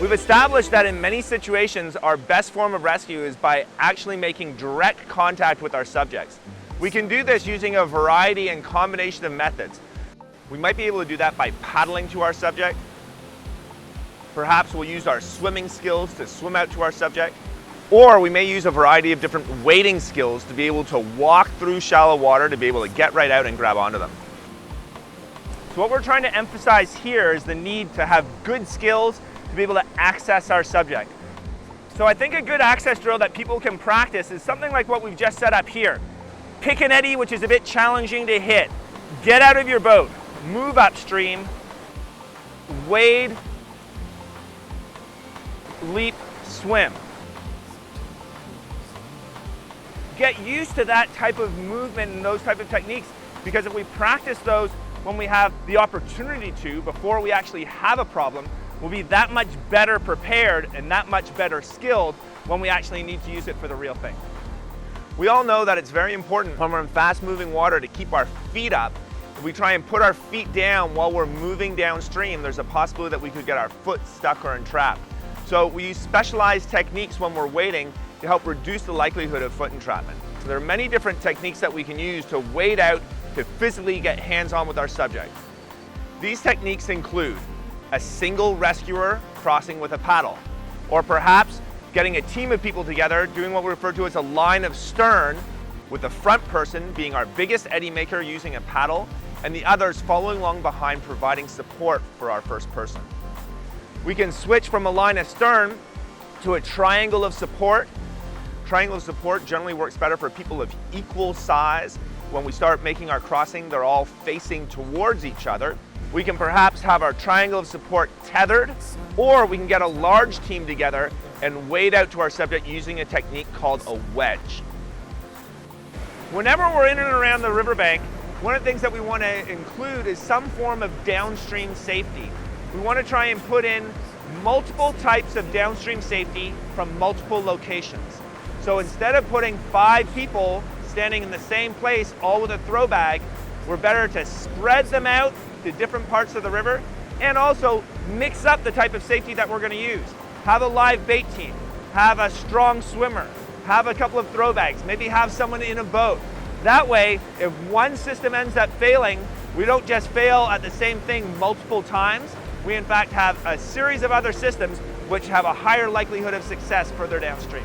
We've established that in many situations, our best form of rescue is by actually making direct contact with our subjects. We can do this using a variety and combination of methods. We might be able to do that by paddling to our subject. Perhaps we'll use our swimming skills to swim out to our subject. Or we may use a variety of different wading skills to be able to walk through shallow water to be able to get right out and grab onto them. So what we're trying to emphasize here is the need to have good skills to be able to access our subject. So I think a good access drill that people can practice is something like what we've just set up here. Pick an eddy, which is a bit challenging to hit. Get out of your boat, move upstream, wade, leap, swim. Get used to that type of movement and those type of techniques, because if we practice those when we have the opportunity to, before we actually have a problem, we'll be that much better prepared and that much better skilled when we actually need to use it for the real thing. We all know that it's very important when we're in fast-moving water to keep our feet up. If we try and put our feet down while we're moving downstream, there's a possibility that we could get our foot stuck or entrapped. So we use specialized techniques when we're wading to help reduce the likelihood of foot entrapment. So there are many different techniques that we can use to wade out to physically get hands-on with our subject. These techniques include a single rescuer crossing with a paddle, or perhaps getting a team of people together doing what we refer to as a line of stern, with the front person being our biggest eddy maker using a paddle, and the others following along behind providing support for our first person. We can switch from a line of stern to a triangle of support. Triangle of support generally works better for people of equal size. When we start making our crossing, they're all facing towards each other. We can perhaps have our triangle of support tethered, or we can get a large team together and wade out to our subject using a technique called a wedge. Whenever we're in and around the riverbank, one of the things that we want to include is some form of downstream safety. We want to try and put in multiple types of downstream safety from multiple locations. So instead of putting 5 people standing in the same place, all with a throw bag, we're better to spread them out to different parts of the river and also mix up the type of safety that we're going to use. Have a live bait team, have a strong swimmer, have a couple of throw bags, maybe have someone in a boat. That way, if one system ends up failing, we don't just fail at the same thing multiple times. We in fact have a series of other systems which have a higher likelihood of success further downstream.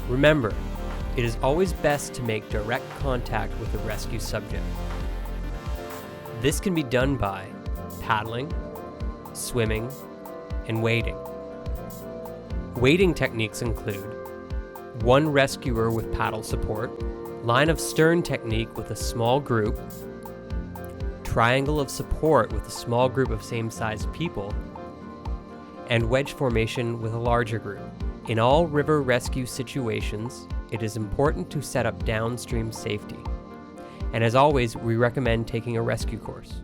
Remember, it is always best to make direct contact with the rescue subject. This can be done by paddling, swimming, and wading. Wading techniques include one rescuer with paddle support, line of stern technique with a small group, triangle of support with a small group of same-sized people, and wedge formation with a larger group. In all river rescue situations, it is important to set up downstream safety. And as always, we recommend taking a rescue course.